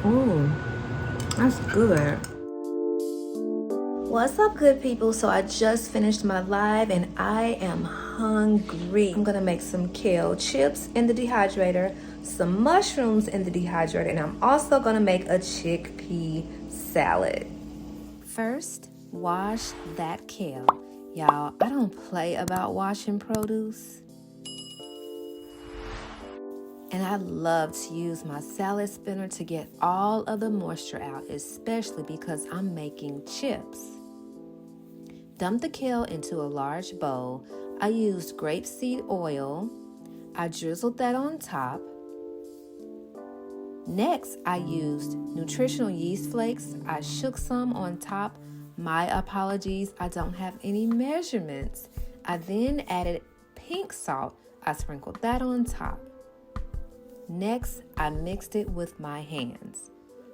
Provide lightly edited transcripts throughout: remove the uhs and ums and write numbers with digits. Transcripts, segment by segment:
Oh, that's good. What's up, good people? So I just finished my live and I am hungry. I'm gonna make some kale chips in the dehydrator, some mushrooms in the dehydrator, and I'm also gonna make a chickpea salad. First, wash that kale. Y'all, I don't play about washing produce. And I love to use my salad spinner to get all of the moisture out, especially because I'm making chips. Dump the kale into a large bowl. I used grapeseed oil. I drizzled that on top. Next, I used nutritional yeast flakes. I shook some on top. My apologies, I don't have any measurements. I then added pink salt. I sprinkled that on top. Next, I mixed it with my hands.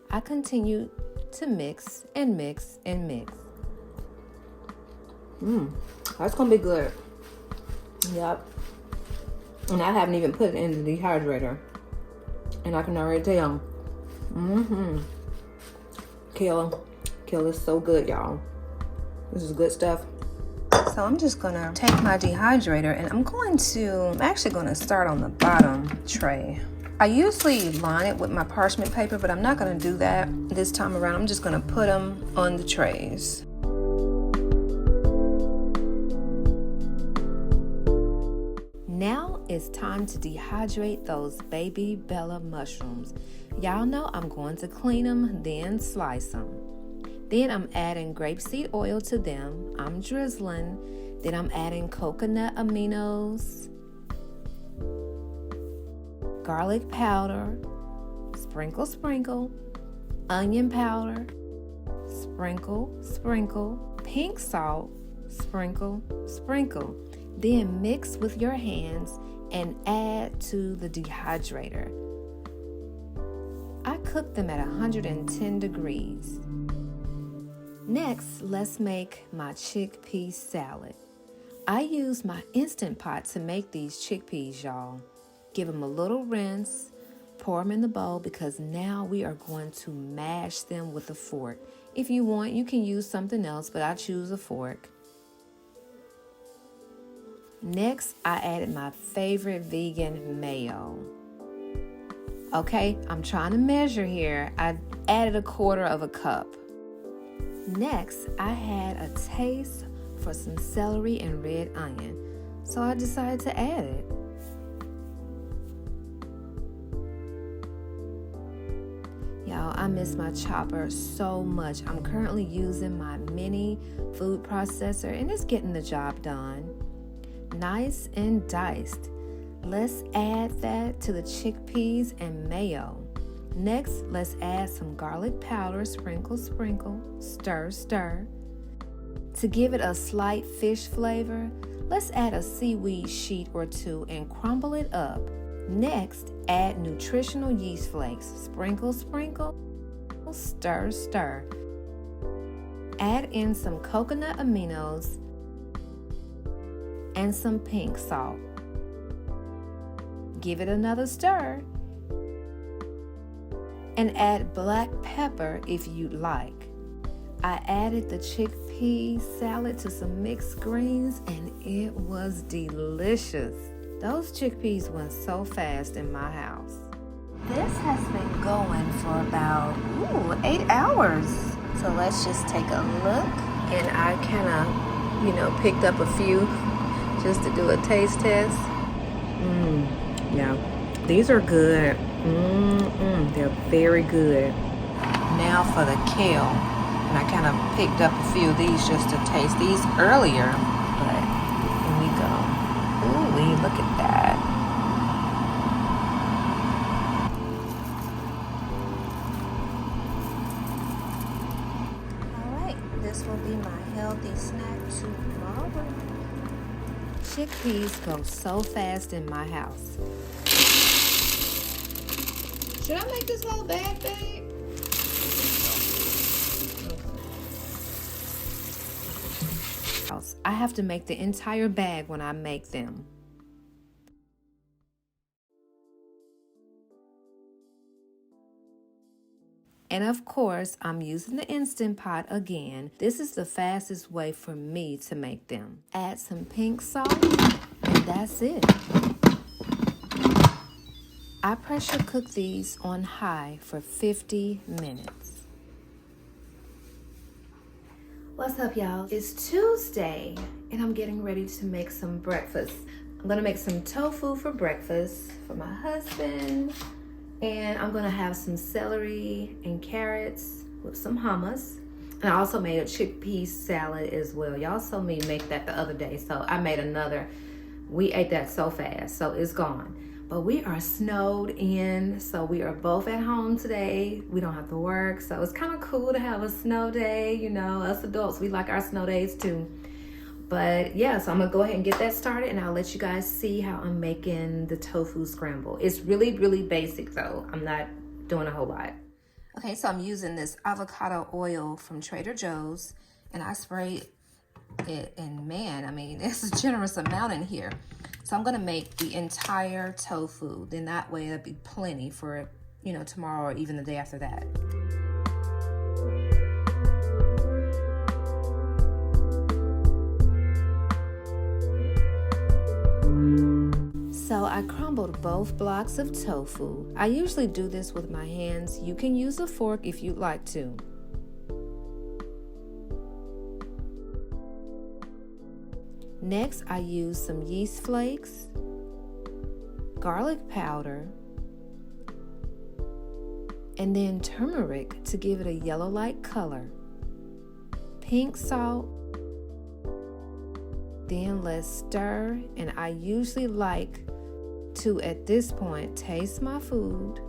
I continued to mix and mix and mix. That's gonna be good. Yep. And I haven't even put it in the dehydrator. And I can already tell. Kale is so good, y'all. This is good stuff. So I'm just gonna take my dehydrator and I'm actually gonna start on the bottom tray. I usually line it with my parchment paper, but I'm not gonna do that this time around. I'm just gonna put them on the trays. Now it's time to dehydrate those baby Bella mushrooms. Y'all know I'm going to clean them, then slice them. Then I'm adding grapeseed oil to them. I'm drizzling. Then I'm adding coconut aminos, garlic powder, sprinkle, onion powder, sprinkle, pink salt, sprinkle. Then mix with your hands and add to the dehydrator. I cook them at 110 degrees. Next, let's make my chickpea salad. I use my Instant Pot to make these chickpeas, y'all. Give them a little rinse, pour them in the bowl because now we are going to mash them with a fork. If you want, you can use something else, but I choose a fork. Next, I added my favorite vegan mayo. Okay, I'm trying to measure here. I added 1/4 cup. Next, I had a taste for some celery and red onion, so I decided to add it. Y'all, I miss my chopper so much. I'm currently using my mini food processor and it's getting the job done. Nice and diced. Let's add that to the chickpeas and mayo. Next, let's add some garlic powder, sprinkle, stir. To give it a slight fish flavor, let's add a seaweed sheet or two and crumble it up. Next, add nutritional yeast flakes, sprinkle, stir. Add in some coconut aminos and some pink salt. Give it another stir and add black pepper if you'd like. I added the chickpea salad to some mixed greens and it was delicious. Those chickpeas went so fast in my house. This has been going for about 8 hours. So let's just take a look. And I kind of, picked up a few just to do a taste test. Yeah, these are good. They're very good. Now for the kale. And I kind of picked up a few of these just to taste these earlier. But here we go. Ooh, look at that. All right, this will be my healthy snack tomorrow. Chickpeas go so fast in my house. Should I make this whole bag, babe? I have to make the entire bag when I make them. And of course, I'm using the Instant Pot again. This is the fastest way for me to make them. Add some pink salt, and that's it. I pressure cook these on high for 50 minutes. What's up, y'all? It's Tuesday, and I'm getting ready to make some breakfast. I'm gonna make some tofu for breakfast for my husband, and I'm gonna have some celery and carrots with some hummus. And I also made a chickpea salad as well. Y'all saw me make that the other day, so I made another. We ate that so fast, so it's gone. But we are snowed in, so we are both at home today. We don't have to work, so it's kind of cool to have a snow day. You know, us adults, we like our snow days too. But yeah, so I'm gonna go ahead and get that started, and I'll let you guys see how I'm making the tofu scramble. It's really, really basic though. I'm not doing a whole lot. Okay, so I'm using this avocado oil from Trader Joe's, and I sprayed it, and man, I mean, it's a generous amount in here. So I'm gonna make the entire tofu. Then that way it'll be plenty for, you know, tomorrow or even the day after that. So I crumbled both blocks of tofu. I usually do this with my hands. You can use a fork if you'd like to. Next, I use some yeast flakes, garlic powder, and then turmeric to give it a yellow-like color, pink salt. Then let's stir, and I usually like to, at this point, taste my food.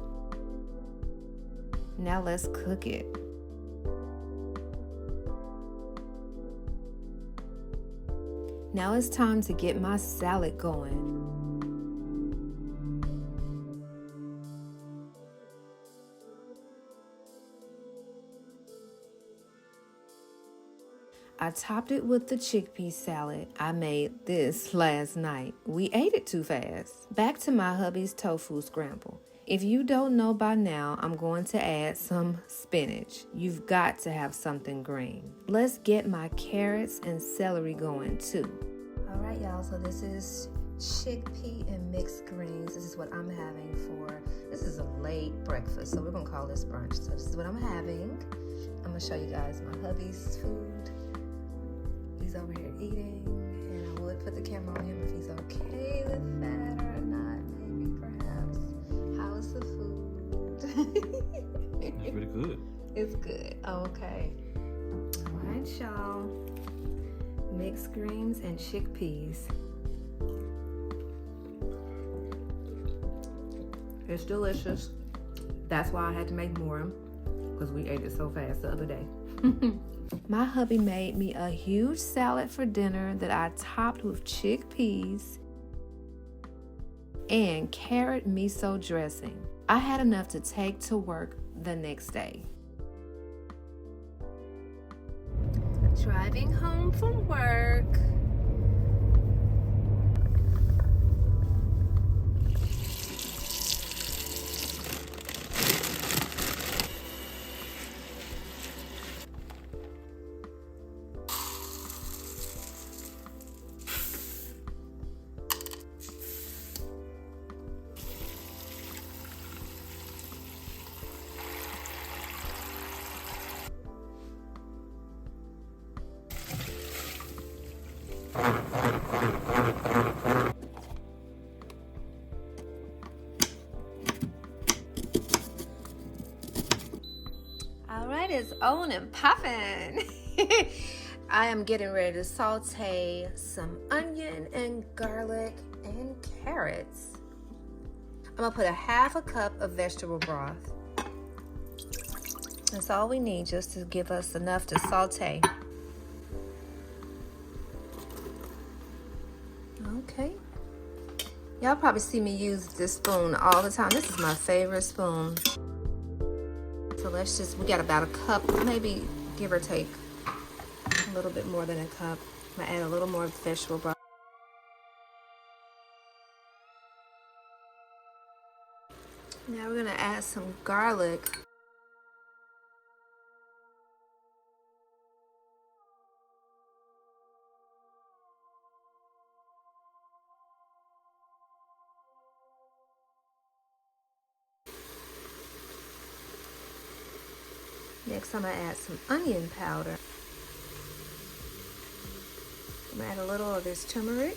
Now let's cook it. Now it's time to get my salad going. I topped it with the chickpea salad. I made this last night. We ate it too fast. Back to my hubby's tofu scramble. If you don't know by now, I'm going to add some spinach. You've got to have something green. Let's get my carrots and celery going too. All right, y'all, so this is chickpea and mixed greens. This is what I'm having for, this is a late breakfast, so we're gonna call this brunch. So this is what I'm having. I'm gonna show you guys my hubby's food. He's over here eating, and I would put the camera on him if he's okay with that or not, maybe, perhaps. How's the food? It's pretty good. It's good. Okay. All right, y'all. Mixed greens and chickpeas. It's delicious. That's why I had to make more, because we ate it so fast the other day. My hubby made me a huge salad for dinner that I topped with chickpeas and carrot miso dressing. I had enough to take to work the next day. Driving home from work. Alright, it's on and popping. I am getting ready to saute some onion and garlic and carrots. I'm gonna put a half a cup of vegetable broth. That's all we need, just to give us enough to saute. Okay. Y'all probably see me use this spoon all the time. This is my favorite spoon. So let's just, we got about a cup, maybe give or take a little bit more than a cup. I'm gonna add a little more vegetable broth. Now we're gonna add some garlic. Next, I'm gonna add some onion powder. I'm gonna add a little of this turmeric.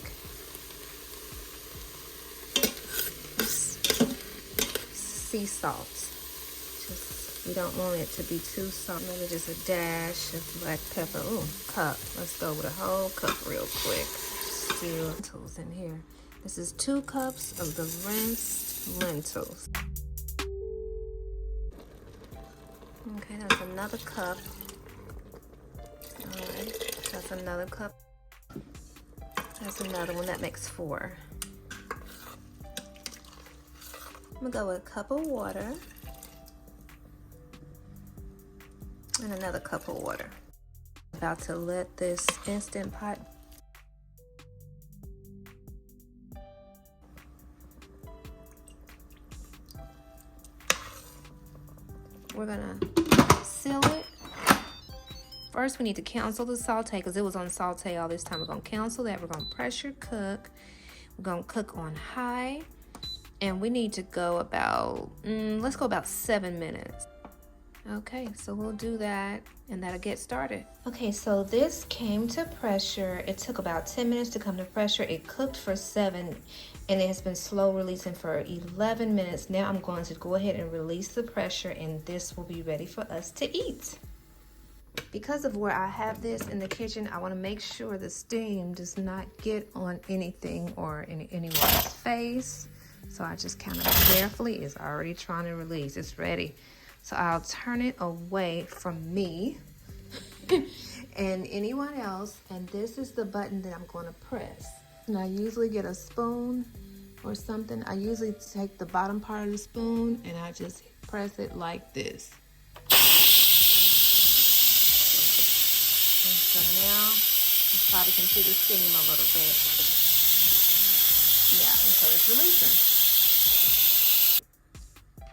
Sea salt. Just, we don't want it to be too salty. Maybe just a dash of black pepper. Ooh, cup. Let's go with a whole cup real quick. Still lentils in here. This is 2 cups of the rinsed lentils. Okay, that's another cup. All right, that's another cup. That's another one. That makes 4. I'm gonna go with a cup of water and another cup of water. About to let this Instant Pot we're gonna seal it. First, we need to cancel the saute because it was on saute all this time. We're gonna cancel that. We're gonna pressure cook. We're gonna cook on high. And we need to go about, let's go about 7 minutes. Okay, so we'll do that and that'll get started. Okay, so this came to pressure. It took about 10 minutes to come to pressure. It cooked for 7 and it has been slow releasing for 11 minutes. Now I'm going to go ahead and release the pressure and this will be ready for us to eat. Because of where I have this in the kitchen, I want to make sure the steam does not get on anything or in anyone's face. So I just kind of carefully, it's already trying to release, it's ready. So I'll turn it away from me and anyone else. And this is the button that I'm going to press. And I usually get a spoon or something. I usually take the bottom part of the spoon and I just press it like this. And so now you probably can see the steam a little bit. Yeah, and so it's releasing.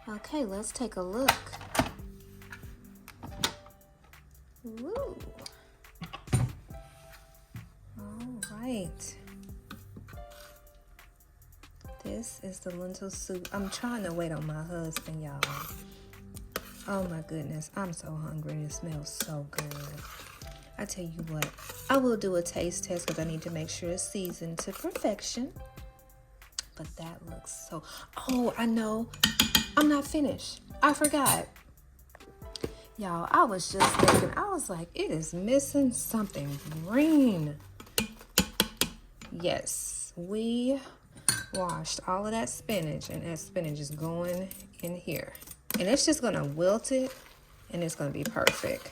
Okay, let's take a look. Woo. All right. This is the lentil soup. I'm trying to wait on my husband, y'all. Oh my goodness, I'm so hungry and it smells so good. I tell you what, I will do a taste test because I need to make sure it's seasoned to perfection. But that looks so, oh, I know. I'm not finished. I forgot. Y'all, I was just thinking, I was like, it is missing something green. Yes, we washed all of that spinach and that spinach is going in here. And it's just gonna wilt it and it's gonna be perfect.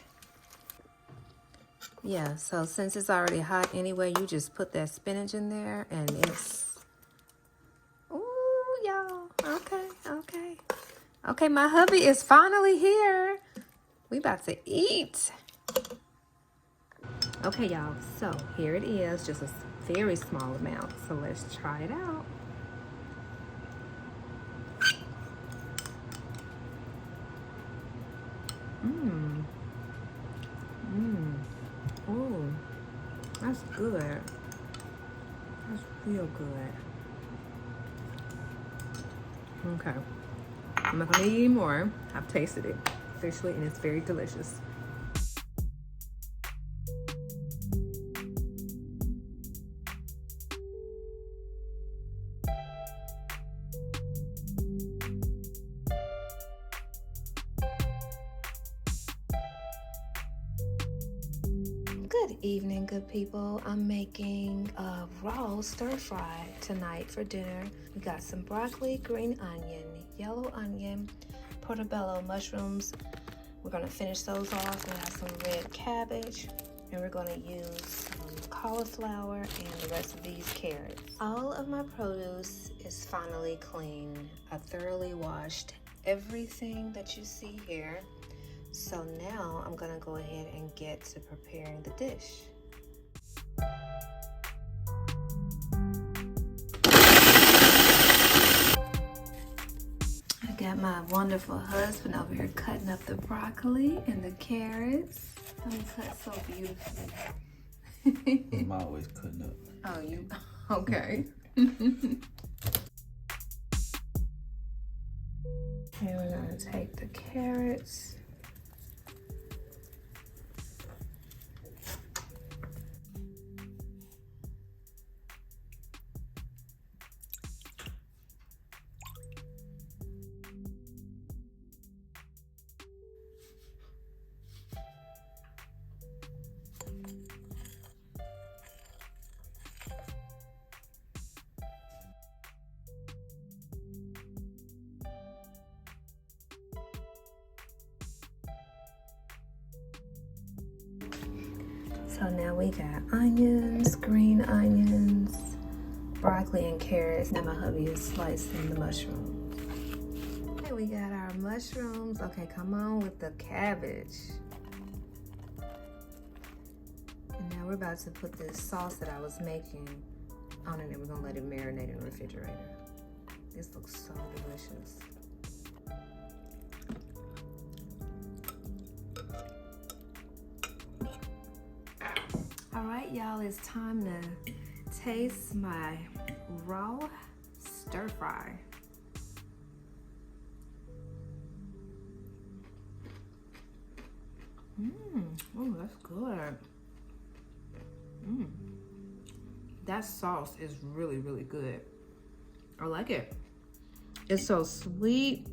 Yeah, so since it's already hot anyway, you just put that spinach in there and it's, ooh, y'all, okay. Okay, my hubby is finally here. We about to eat. Okay, y'all, so here it is, just a very small amount. So let's try it out. Oh, that's good. That's real good. Okay. I'm not gonna eat any more. I've tasted it officially and it's very delicious. Good evening, good people. I'm making a raw stir fry tonight for dinner. We got some broccoli, green onion, yellow onion, portobello mushrooms. We're gonna finish those off. We have some red cabbage, and we're gonna use some cauliflower and the rest of these carrots. All of my produce is finally clean. I thoroughly washed everything that you see here. So now I'm gonna go ahead and get to preparing the dish. I got my wonderful husband over here cutting up the broccoli and the carrots. They cut so beautifully. I'm always cutting up. Oh, you? Okay. And we're gonna take the carrots. So now we got onions, green onions, broccoli and carrots. Now my hubby is slicing the mushrooms. Okay, we got our mushrooms. Okay, come on with the cabbage. And now we're about to put this sauce that I was making on it, and we're gonna let it marinate in the refrigerator. This looks so delicious. All right, y'all, it's time to taste my raw stir fry. Oh, that's good. That sauce is really, really good. I like it. It's so sweet,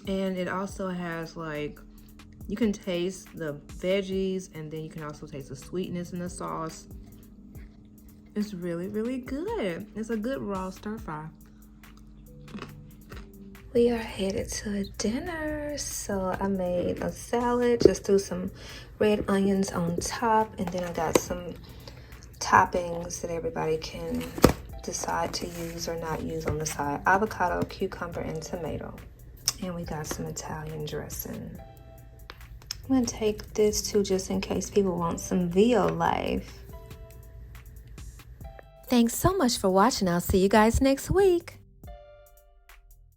and it also has like, you can taste the veggies, and then you can also taste the sweetness in the sauce. It's really, really good. It's a good raw stir fry. We are headed to dinner. So I made a salad, just threw some red onions on top, and then I got some toppings that everybody can decide to use or not use on the side. Avocado, cucumber, and tomato. And we got some Italian dressing. I'm gonna take this too, just in case people want some VO life. Thanks so much for watching. I'll see you guys next week.